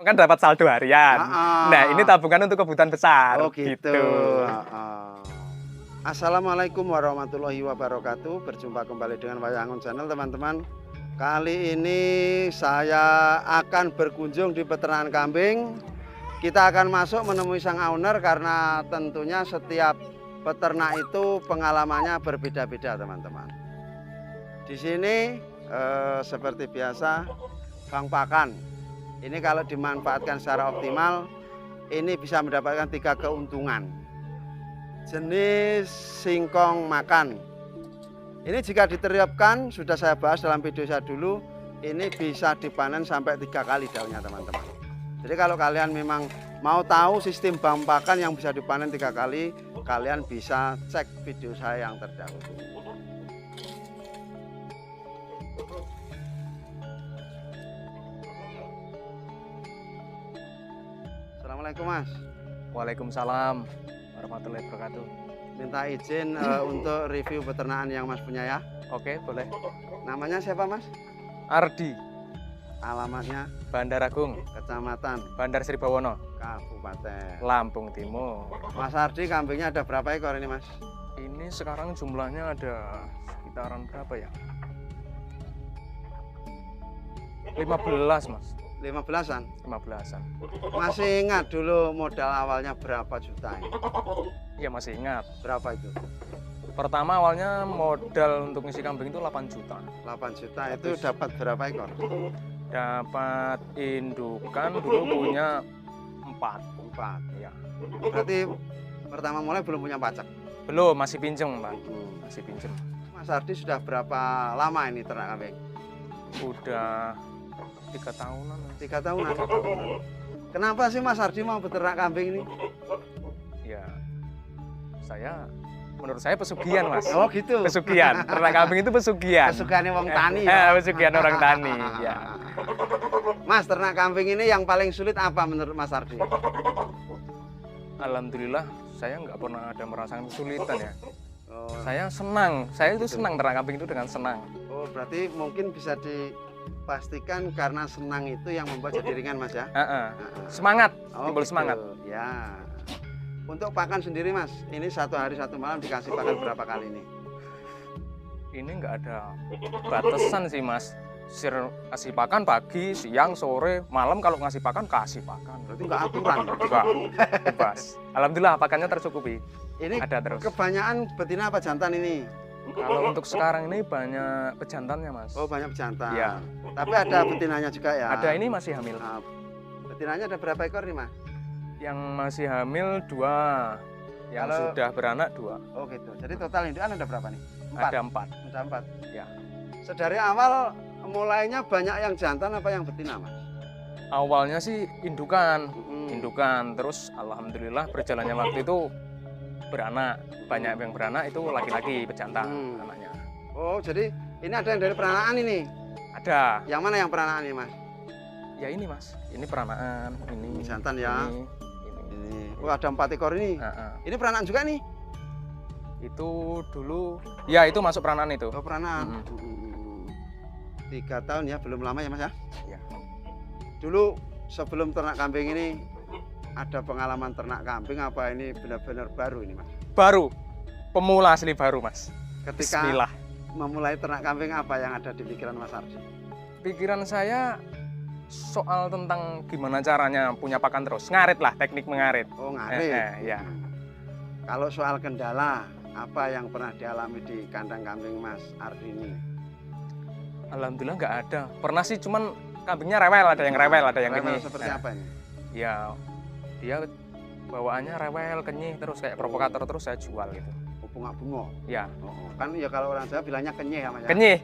Kan dapat saldo harian. Nah, ini tabungan untuk kebutuhan besar. Oh gitu. Assalamualaikum warahmatullahi wabarakatuh. Berjumpa kembali dengan Wayangun Channel, teman-teman. Kali ini saya akan berkunjung di peternakan kambing. Kita akan masuk menemui sang owner karena tentunya setiap peternak itu pengalamannya berbeda-beda, teman-teman. Di sini seperti biasa bang pakan. Ini kalau dimanfaatkan secara optimal, ini bisa mendapatkan 3 keuntungan. Jenis singkong makan. Ini jika diterapkan, sudah saya bahas dalam video saya dulu, ini bisa dipanen sampai 3 kali daunnya, teman-teman. Jadi kalau kalian memang mau tahu sistem bang pakan yang bisa dipanen 3 kali, kalian bisa cek video saya yang terdahulu. Assalamualaikum Mas. Waalaikumsalam warahmatullahi wabarakatuh. Minta izin untuk review peternakan yang Mas punya ya. Oke, boleh. Namanya siapa Mas? Ardi, Alamatnya Bandar Agung, Kecamatan Bandar Sri Bawono, Kabupaten Lampung Timur. Mas Ardi, kambingnya ada berapa ekor ini Mas? Ini sekarang jumlahnya ada sekitaran berapa ya? 15 Mas. 15-an. 15-an. Masih ingat dulu modal awalnya berapa juta ini? Iya, masih ingat. Berapa itu? Pertama awalnya modal untuk ngisi kambing itu 8 juta. 8 juta itu dapat berapa ekor? Dapat indukan dulu punya 4. 4. Ya. Berarti pertama mulai belum punya pacak? Belum, masih pinjem, Pak. Masih pinjem. Mas Ardi sudah berapa lama ini ternak kambing? Udah 3 tahunan. 3 tahunan. Kenapa sih Mas Ardi mau beternak kambing ini? Ya, menurut saya pesugihan Mas. Oh gitu. Pesugihan. Ternak kambing itu pesugihan. Pesugihannya wong tani. Ya? Pesugihan orang tani. Ya. Mas, ternak kambing ini yang paling sulit apa menurut Mas Ardi? Alhamdulillah, saya nggak pernah ada merasakan kesulitan ya. Oh. Saya senang. Saya itu senang ternak kambing itu dengan senang. Oh, berarti mungkin bisa dipastikan karena senang itu yang membuat jadi ringan Mas ya? Semangat, oh, timbul gitu. semangat. Ya. Untuk pakan sendiri Mas, ini 1 hari 1 malam dikasih pakan berapa kali ini? Ini nggak ada batasan sih Mas. Kasih pakan pagi, siang, sore, malam. Kalau ngasih pakan, kasih pakan. Berarti nggak aturan? Enggak, bebas. Alhamdulillah pakannya tercukupi. Ini ada terus. Kebanyakan betina apa jantan ini? Kalau untuk sekarang ini banyak pejantannya Mas. Oh, banyak pejantan. Ya. Tapi ada betinanya juga ya? Ada, ini masih hamil. Nah, betinanya ada berapa ekor nih Mas? Yang masih hamil 2, yang sudah beranak 2. Oh gitu. Jadi total indukan ada berapa nih? 4? Ada 4. Ada 4. Ya. Sedari awal mulainya banyak yang jantan apa yang betina Mas? Awalnya sih indukan, terus alhamdulillah berjalannya waktu itu beranak. Banyak yang beranak itu laki-laki pejantan anaknya. Oh, jadi ini ada yang dari peranakan ini? Ada. Yang mana yang peranakan ini Mas? Ya ini Mas, ini peranakan, ini jantan ya. Ini. Oh, ada 4 ekor ini. Ini peranakan juga nih? Itu dulu, ya itu masuk peranakan itu. Oh, peranakan. 3 tahun ya, belum lama ya Mas ya? Ya. Dulu sebelum ternak kambing ini ada pengalaman ternak kambing apa ini benar-benar baru ini Mas? Baru, pemula asli baru Mas. Ketika Bismillah. Memulai ternak kambing apa yang ada di pikiran Mas Ardi? Pikiran saya soal tentang gimana caranya punya pakan terus, ngarit lah, teknik mengarit. Oh, ngarit. Ya. Kalau soal kendala, apa yang pernah dialami di kandang kambing Mas Ardi ini? Alhamdulillah nggak ada. Pernah sih, cuman kambingnya rewel, ada yang rewel, ada yang rewel kenyih. Seperti apa ini? Ya, dia bawaannya rewel, kenyih, terus kayak provokator, terus saya jual gitu. Bunga-bunga. Ya. Kan ya kalau orang Jawa bilangnya kenyih ya Mas. Kenyih.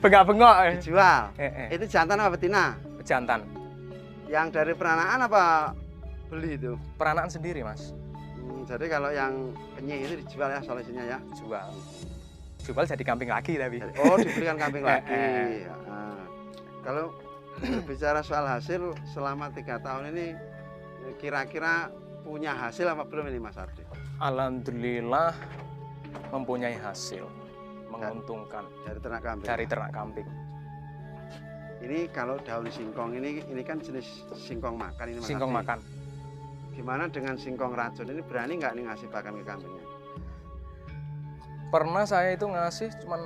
Bengak-bengok. Dijual. Itu jantan apa betina? Jantan. Yang dari peranakan apa beli itu? Peranakan sendiri Mas. Jadi kalau yang kenyih itu dijual ya solusinya ya? Jual. Jual jadi kambing lagi tapi. Oh, dibelikan kambing lagi. Kalau berbicara soal hasil selama 3 tahun ini kira-kira punya hasil apa belum ini Mas Ardi? Alhamdulillah mempunyai hasil, menguntungkan dari ternak kambing. Dari ternak kambing. Ini kalau daun singkong ini kan jenis singkong makan ini Mas Singkong Ardi. makan. Gimana dengan singkong racun ini, berani nggak nih ngasih pakan ke kambingnya? Pernah saya itu ngasih cuman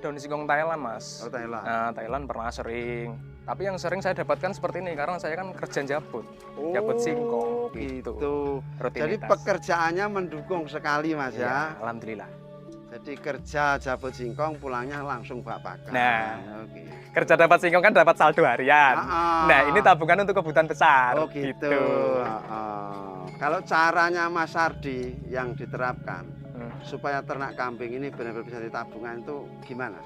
daun singkong Thailand, Mas. Oh Thailand. Nah, Thailand pernah sering. Tapi yang sering saya dapatkan seperti ini karena saya kan kerja jabut. Jabut singkong gitu. Jadi Rutinitas. pekerjaannya mendukung sekali Mas Iya, ya. alhamdulillah. Jadi kerja jabut singkong pulangnya langsung bak pakan. Nah. Oke. Kerja dapat singkong kan dapat saldo harian. Ah. Nah, ini tabungan untuk kebutuhan besar. Oh gitu. Kalau caranya Mas Ardi yang diterapkan supaya ternak kambing ini benar-benar bisa ditabungan itu gimana?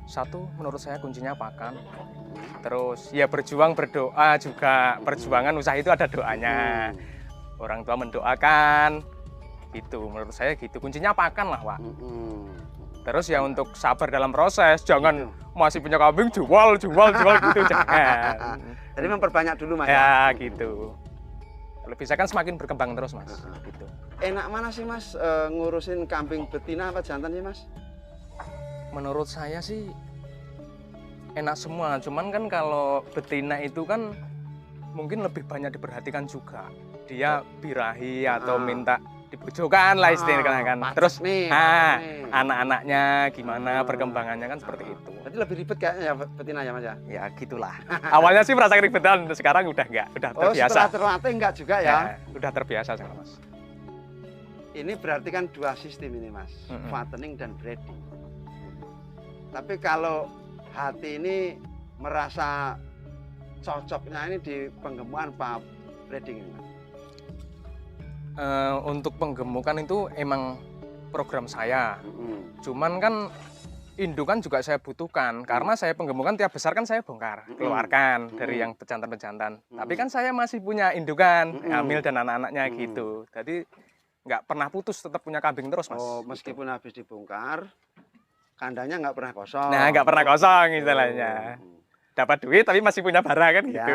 Satu, menurut saya kuncinya pakan. Terus ya berjuang, berdoa juga. Perjuangan usaha itu ada doanya. Orang tua mendoakan. Gitu, menurut saya gitu. Kuncinya pakan lah, Pak. Terus ya untuk sabar dalam proses, jangan masih punya kambing jual gitu, jangan. Jadi memperbanyak dulu Mas. Ya gitu. Kalau bisa kan semakin berkembang terus Mas. Gitu. Enak mana sih Mas ngurusin kambing betina apa jantan sih Mas? Menurut saya sih enak semua. Cuman kan kalau betina itu kan mungkin lebih banyak diperhatikan juga. Dia birahi atau minta dibujukan lah istilahnya kan. Terus nih, anak-anaknya gimana perkembangannya kan seperti itu. Jadi lebih ribet kayaknya ya betina ya Mas ya? Ya gitulah. Awalnya sih merasa keribetan, sekarang udah enggak, udah terbiasa. Setelah terlatih enggak juga ya? Udah terbiasa sama Mas. Ini berarti kan dua sistem ini Mas, fattening dan breeding. Tapi kalau hati ini merasa cocoknya ini di penggemukan apa breeding ini Mas? Untuk penggemukan itu emang program saya. Cuman kan indukan juga saya butuhkan karena saya penggemukan tiap besar kan saya bongkar, keluarkan dari yang pejantan-pejantan. Tapi kan saya masih punya indukan, hamil dan anak-anaknya gitu. Jadi nggak pernah putus, tetap punya kambing terus Mas. Oh, meskipun habis dibongkar, kandangnya nggak pernah kosong. Nah, nggak pernah kosong istilahnya. Dapat duit tapi masih punya barang kan gitu.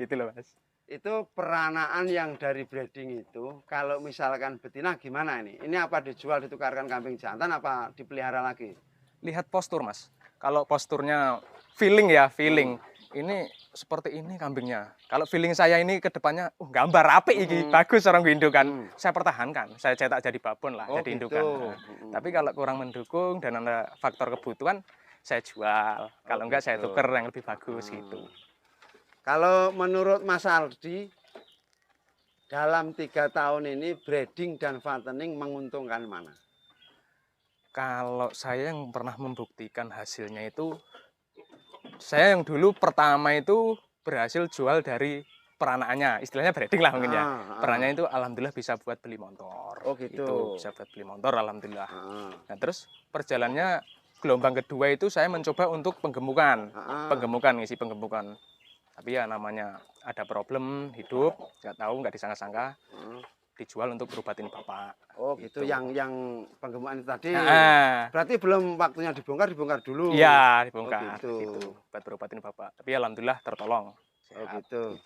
Gitu loh Mas. Itu peranaan yang dari breeding itu, kalau misalkan betina gimana ini? Ini apa dijual, ditukarkan kambing jantan, apa dipelihara lagi? Lihat postur Mas. Kalau posturnya feeling ya, feeling. Ini seperti ini kambingnya. Kalau feeling saya ini ke depannya, gambar rapi ini, bagus orang indukan. Saya pertahankan, saya cetak jadi babon lah, jadi indukan. Tapi kalau kurang mendukung dan ada faktor kebutuhan, saya jual. Kalau enggak saya tuker yang lebih bagus gitu. Kalau menurut Mas Ardi, dalam 3 tahun ini breeding dan fattening menguntungkan mana? Kalau saya yang pernah membuktikan hasilnya itu, saya yang dulu pertama itu berhasil jual dari peranakannya, istilahnya breeding lah mungkin ya. Perannya itu alhamdulillah bisa buat beli motor. Oh gitu. Itu bisa buat beli motor alhamdulillah. Nah terus perjalanannya gelombang kedua itu saya mencoba untuk penggemukan, ngisi penggemukan. Tapi ya namanya ada problem hidup, nggak tahu, nggak disangka-sangka, dijual untuk berobatin bapak. Oh gitu, yang penggemukan itu tadi. Berarti belum waktunya dibongkar dulu. Iya, dibongkar. Oh, gitu. Buat berobatin bapak. Tapi alhamdulillah tertolong. Oh gitu.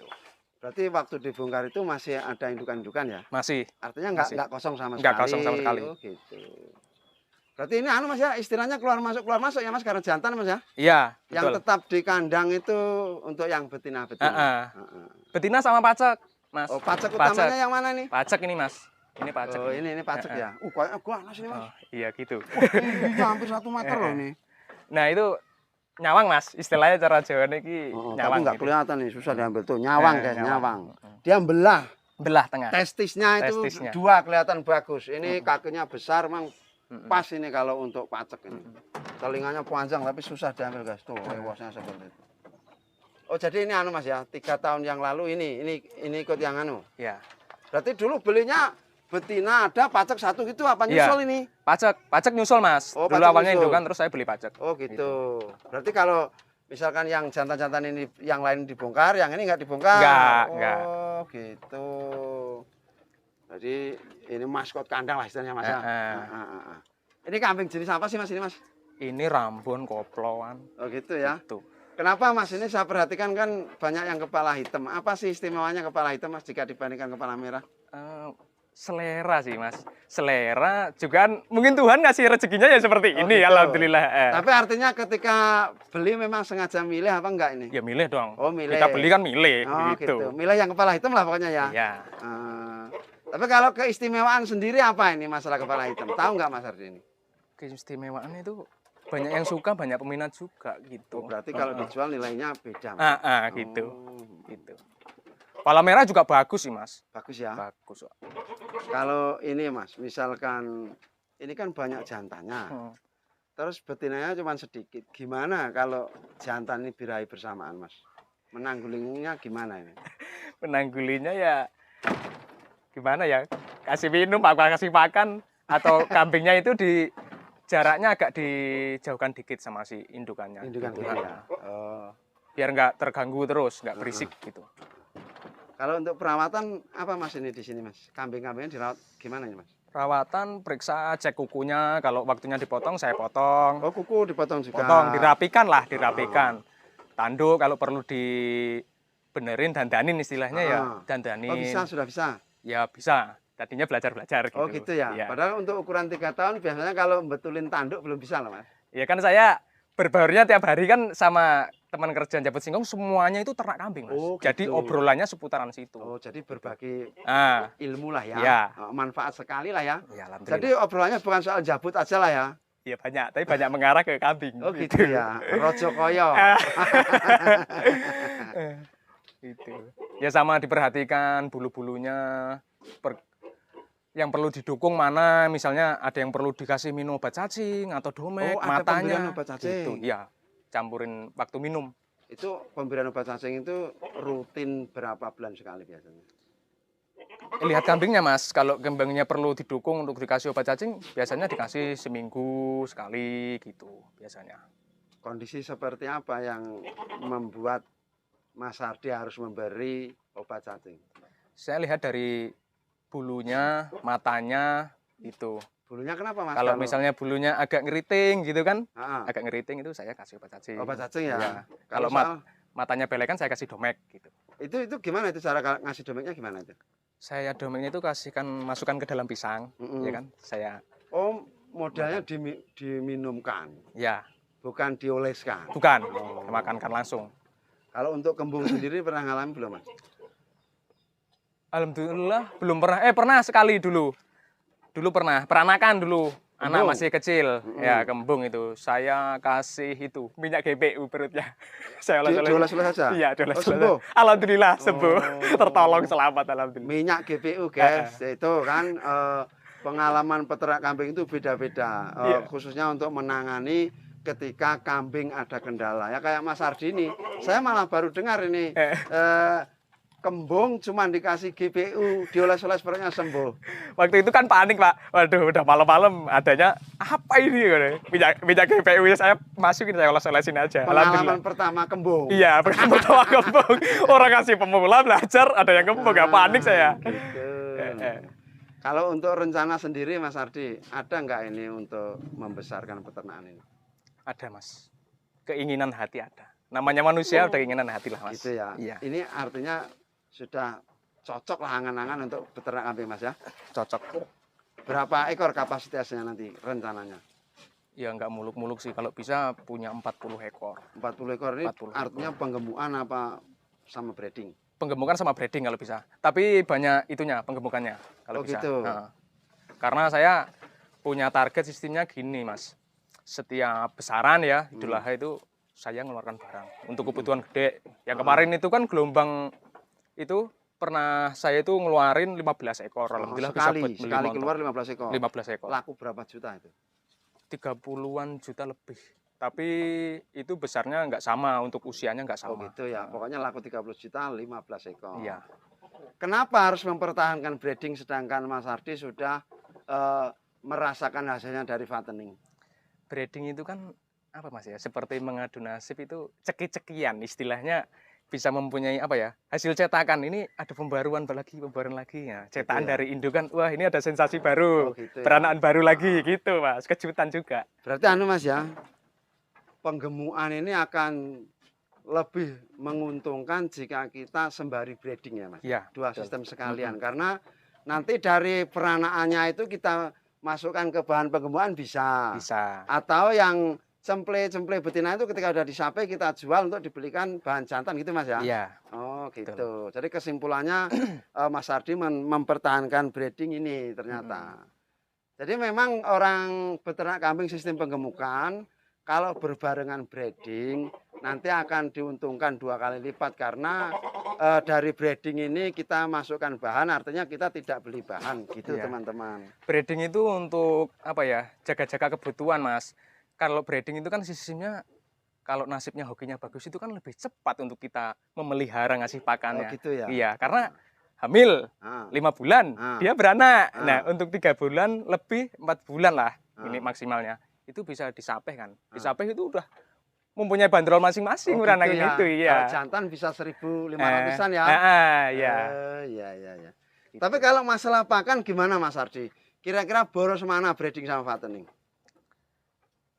Berarti waktu dibongkar itu masih ada indukan-indukan ya? Masih. Artinya nggak kosong sama sekali. Nggak kosong sama sekali. Oh gitu. Berarti ini Mas ya, istilahnya keluar masuk ya Mas, karena jantan Mas ya? Iya, betul. Yang tetap di kandang itu untuk yang betina-betina. Betina sama pacek, Mas. Oh, pacek utamanya yang mana nih? Pacek ini Mas. Ini pacek. Oh, ini pacek ya. Kayaknya ganas ini Mas. Oh, iya gitu. Iya, hampir 1 meter loh ini. Nah, itu nyawang Mas, istilahnya cara Jawa ini nyawang. Tapi nggak gitu. kelihatan nih, susah diambil tuh. Nyawang guys, nyawang. Dia belah tengah. Testisnya itu dua kelihatan bagus. Ini kakinya besar, Mang. Pas ini kalau untuk pacek ini. Telinganya panjang tapi susah diambil guys. Tuh, lewasnya seperti itu. Oh, jadi ini Mas ya, 3 tahun yang lalu ini ikut yang Iya. Berarti dulu belinya betina ada, pacek 1 gitu apa nyusul ini? Pacek nyusul Mas. Oh, dulu awalnya indukan terus saya beli pacek. Oh gitu. Berarti kalau misalkan yang jantan-jantan ini yang lain dibongkar, yang ini nggak dibongkar? Enggak. Oh gitu. Jadi ini maskot kandang lah istilahnya Mas ya. Ini kambing jenis apa sih Mas ini Mas? Ini Rambon koploan. Oh gitu ya. Gitu. Kenapa Mas ini saya perhatikan kan banyak yang kepala hitam. Apa sih istimewanya kepala hitam Mas jika dibandingkan kepala merah? selera sih Mas. Selera juga mungkin Tuhan ngasih rezekinya ya seperti Oh, ini, gitu. alhamdulillah. Tapi artinya ketika beli memang sengaja milih apa enggak ini? Ya milih dong. Oh, milih. Kita beli kan milih Oh gitu. gitu. Milih yang kepala hitam lah pokoknya ya. Iya. Tapi kalau keistimewaan sendiri apa ini masalah kepala hitam? Tahu nggak Mas Ardi ini? Keistimewaan itu banyak yang suka, banyak peminat juga gitu. Oh, berarti kalau dijual nilainya beda. Mas. Gitu. Oh, Gitu. Kepala merah juga bagus sih Mas. bagus ya. Bagus. Kalau ini Mas, misalkan ini kan banyak jantannya. Terus betinanya cuma sedikit. Gimana kalau jantan ini birahi bersamaan, Mas? Menanggulinya gimana ini? Menanggulinya ya gimana ya? Kasih minum, apa kasih makan, atau kambingnya itu di jaraknya agak dijauhkan dikit sama si indukannya. Indukan gitu. gitu ya. Oh. Biar nggak terganggu terus, nggak berisik gitu. Kalau untuk perawatan apa Mas ini di sini Mas? Kambing-kambingnya dirawat gimana ya Mas? Perawatan, periksa, cek kukunya. Kalau waktunya dipotong, saya potong. Oh, kuku dipotong juga. Potong, dirapikan lah, dirapikan. Tanduk kalau perlu dibenerin, dandanin istilahnya ya, dandanin. Oh bisa, sudah bisa? Ya bisa. Tadinya belajar-belajar gitu. Oh gitu ya? Ya. Padahal untuk ukuran 3 tahun biasanya kalau betulin tanduk belum bisa loh Mas. Ya kan saya berbaurnya tiap hari kan sama teman kerjaan Jabut Singkong, semuanya itu ternak kambing Mas. Oh, Jadi gitu. obrolannya seputaran situ. Oh jadi berbagi ilmu lah ya. Iya. Manfaat sekali lah ya. Ya, Jadi obrolannya bukan soal jabut aja lah ya. Iya banyak, tapi banyak mengarah ke kambing. Oh gitu ya, Rojo Koyo. Gitu. Ya sama diperhatikan bulu-bulunya, yang perlu didukung mana, misalnya ada yang perlu dikasih minum obat cacing atau domek, Oh, ada matanya. pemberian obat cacing. Gitu, ya, campurin waktu minum. Itu pemberian obat cacing itu rutin berapa bulan sekali biasanya? Lihat kambingnya Mas, kalau kambingnya perlu didukung untuk dikasih obat cacing, biasanya dikasih seminggu sekali gitu biasanya. Kondisi seperti apa yang membuat Mas Ardi harus memberi obat cacing? Saya lihat dari bulunya, matanya, itu. Bulunya kenapa Mas? Kalau misalnya bulunya agak ngeriting gitu kan, Ah, agak ngeriting itu saya kasih obat cacing. obat cacing ya? Iya. Kalau Kalau matanya belekan saya kasih domek gitu. itu gimana itu cara ngasih domeknya gimana itu? Saya domeknya itu masukkan ke dalam pisang, ya kan? Saya Oh, modalnya diminumkan, ya, bukan dioleskan. bukan, Oh. makankan langsung. Kalau untuk kembung sendiri pernah ngalamin belum Mas? Alhamdulillah belum pernah. Pernah sekali dulu. Dulu pernah, peranakan dulu. Anak Kembung? masih kecil, ya kembung itu. Saya kasih itu minyak GPU perutnya. Saya Dioles-oles saja? Iya, Oh, dioles-oles. sembuh? Alhamdulillah sembuh. Oh. Tertolong selamat alhamdulillah. Minyak GPU guys, itu kan pengalaman peternak kambing itu beda-beda, Iya. khususnya untuk menangani ketika kambing ada kendala. Ya kayak Mas Ardi ini, saya malah baru dengar ini kembung cuma dikasih GPU, dioles-oles perutnya sembuh. Waktu itu kan panik Pak. Waduh, udah malam-malam adanya apa ini? Minyak GPU ya saya masukin, saya oles-olesin aja. Pengalaman pertama kembung. Iya, pertama kembung. Orang kasih pemula belajar, ada yang kembung, gak panik saya. Gitu. Kalau untuk rencana sendiri Mas Ardi, ada nggak ini untuk membesarkan peternakan ini? Ada Mas, keinginan hati ada. Namanya manusia udah keinginan hati lah Mas. Gitu ya. Iya. Ini artinya sudah cocok lah angan-angan untuk peternak kambing Mas ya. Cocok. Berapa ekor kapasitasnya nanti rencananya? Ya nggak muluk-muluk sih, kalau bisa punya 40 ekor. 40 ekor ini 40 artinya penggembukan apa sama breeding? Penggemukan sama breeding kalau bisa. Tapi banyak itunya penggemukannya kalau Oh, bisa. gitu. Nah, karena saya punya target sistemnya gini Mas. Setiap besaran ya Idul Adha itu saya ngeluarkan barang untuk kebutuhan gede. Yang kemarin itu kan gelombang itu pernah saya itu ngeluarin 15 ekor. Alhamdulillah bisa buat beli sekali motor. keluar 15 ekor. 15 ekor. Laku berapa juta itu? 30-an juta lebih. Tapi itu besarnya nggak sama, untuk usianya nggak Oh sama. gitu ya. Pokoknya laku 30 juta 15 ekor. Iya. Kenapa harus mempertahankan breeding sedangkan Mas Ardi sudah merasakan hasilnya dari fattening? Breeding itu kan apa Mas ya? Seperti mengadu nasib, itu ceki-cekian istilahnya, bisa mempunyai apa ya? Hasil cetakan ini ada pembaruan lagi ya. Cetakan Gitu ya. dari indukan, wah ini ada sensasi baru. Oh, gitu ya. Beranak baru lagi gitu Mas. Kejutan juga. Berarti anu Mas ya, penggemukan ini akan lebih menguntungkan jika kita sembari breeding ya Mas. Iya. Dua betul. sistem sekalian karena Nanti dari peranakannya itu kita masukkan ke bahan penggembukan bisa. Bisa. Atau yang cemple betina itu ketika udah disapai kita jual untuk dibelikan bahan jantan gitu Mas ya? Iya. Oh gitu. Betul. Jadi kesimpulannya Mas Ardi mempertahankan breeding ini ternyata. Jadi memang orang peternak kambing sistem penggemukan kalau berbarengan breeding nanti akan diuntungkan 2 kali lipat karena dari breeding ini kita masukkan bahan artinya kita tidak beli bahan gitu Iya. teman-teman. Breeding itu untuk apa ya? Jaga-jaga kebutuhan, Mas. Kalau breeding itu kan sistemnya kalau nasibnya hokinya bagus itu kan lebih cepat untuk kita memelihara ngasih Oh pakannya. gitu ya. Iya, karena hamil Ah, 5 bulan Ah. dia beranak. Ah. Nah, untuk 3 bulan lebih 4 bulan lah ini Ah. maksimalnya. Itu bisa disapeh kan. Disapeh itu udah mempunyai bandrol masing-masing Oh beranak gitu ini ya. itu, iya. Kalau jantan bisa 1.500-an ya. Iya. Iya iya iya. Gitu. Tapi kalau masalah pakan gimana Mas Ardi? Kira-kira boros mana breeding sama fattening?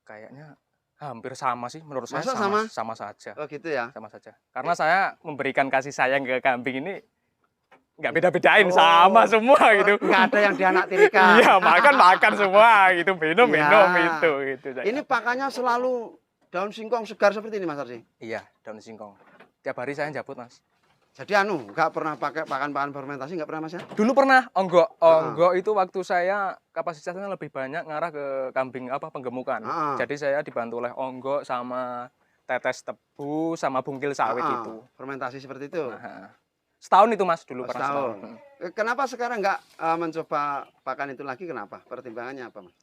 Kayaknya hampir sama sih menurut saya, Masa sama? sama saja. Oh gitu ya. Sama saja. Karena saya memberikan kasih sayang ke kambing ini nggak beda-bedain, Oh. sama semua gitu. Nggak ada yang dianaktirikan. Iya, makan semua gitu, minum Ya. itu saya. Ini pakannya selalu daun singkong segar seperti ini Mas Ardi. Iya, daun singkong. Tiap hari saya jabut, Mas. Jadi nggak pernah pakai pakan-pakan fermentasi, nggak pernah Mas ya? Dulu pernah onggok itu waktu saya kapasitasnya lebih banyak ngarah ke kambing penggemukan. Ah. Jadi saya dibantu oleh onggok sama tetes tebu sama bungkil sawit itu. Fermentasi seperti itu. Nah, setahun itu Mas dulu Oh, pernah setahun. setahun. Kenapa sekarang nggak mencoba pakan itu lagi? Kenapa? Pertimbangannya apa Mas?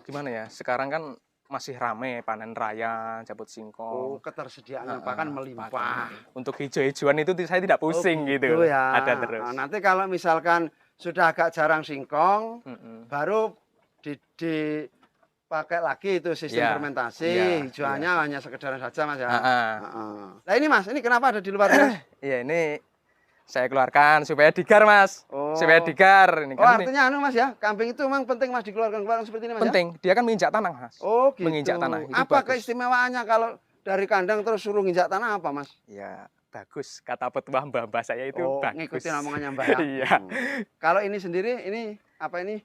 Gimana ya? Sekarang kan masih rame panen raya, jabut Oh, singkong. ketersediaannya pakan melimpah. Pakan. Untuk hijau-hijauan itu saya tidak pusing gitu. Ya. Ada terus. Nanti kalau misalkan sudah agak jarang singkong, baru dipakai lagi itu sistem Iya. fermentasi. Iya, Hijauannya hanya sekedar saja Mas ya. Nah ini Mas, ini kenapa ada di luar Mas? Iya, ini saya keluarkan supaya digar Mas. Oh. Supaya digar. Ini Oh kan ini artinya Mas ya, kambing itu memang penting Mas dikeluarkan seperti ini Mas ya? penting. Dia kan menginjak tanah Mas. Oh gitu. Menginjak tanah, itu Apa bagus. keistimewaannya kalau dari kandang terus suruh nginjak tanah apa Mas? Ya bagus. Kata petua mbah-mbah saya itu Oh, bagus. ngikutin omongannya Mbak ya. Iya. Kalau ini sendiri, ini apa ini?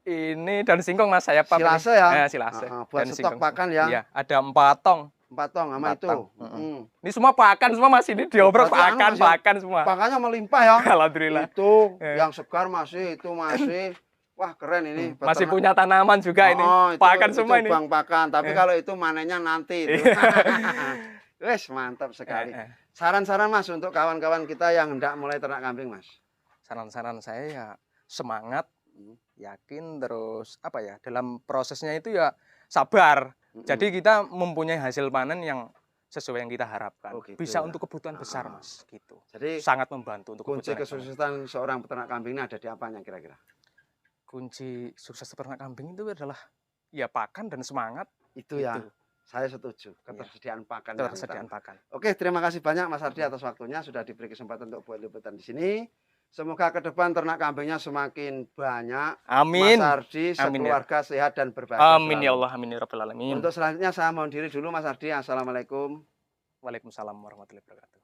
Ini daun singkong Mas, saya Silase ya? silase. Buat Daun stok singkong. pakan ya? Iya, ada 4 tong. 4 tong sama 4 itu. tong. Mm. Ini semua pakan semua Mas, ini diobrol Berarti Mas ya, pakan semua. pakannya melimpah ya. Alhamdulillah. Itu yang segar masih, itu masih. Wah keren ini. Masih Peternak. punya tanaman juga ini. Pakan semua ini. Bang pakan, tapi kalau itu manennya nanti itu. Wes mantap sekali. Saran-saran Mas untuk kawan-kawan kita yang hendak mulai ternak kambing Mas. Saran-saran saya ya semangat, yakin, terus apa ya, dalam prosesnya itu ya sabar. Jadi kita mempunyai hasil panen yang sesuai yang kita harapkan. Oh, gitu bisa ya. untuk kebutuhan besar Mas, gitu. Jadi Sangat membantu untuk kunci kebutuhan ekonomi. kesuksesan seorang peternak kambing ini ada di apanya kira-kira? Kunci sukses peternak kambing itu adalah ya pakan dan semangat. Itu ya. Saya setuju, ketersediaan pakan. yang Ketersediaan utama. pakan. Oke, terima kasih banyak Mas Ardi atas waktunya sudah diberi kesempatan untuk buat liputan di sini. Semoga ke depan ternak kambingnya semakin banyak. Amin. Mas Ardi Amin, ya. sekeluarga sehat dan berbahagia. Amin ya selalu. Allah, amin ya rabbal alamin. Untuk selanjutnya saya mohon diri dulu Mas Ardi. Assalamualaikum. Waalaikumsalam warahmatullahi wabarakatuh.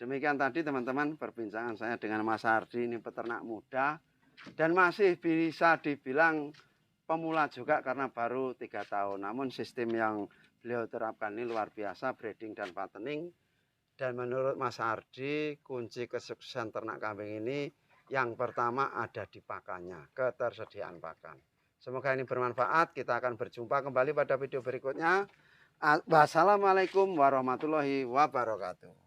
Demikian tadi teman-teman perbincangan saya dengan Mas Ardi, ini peternak muda dan masih bisa dibilang pemula juga karena baru 3 tahun. Namun sistem yang beliau terapkan ini luar biasa, breeding dan fattening. Dan menurut Mas Ardi, kunci kesuksesan ternak kambing ini yang pertama ada di pakannya, ketersediaan pakan. Semoga ini bermanfaat. Kita akan berjumpa kembali pada video berikutnya. Wassalamualaikum warahmatullahi wabarakatuh.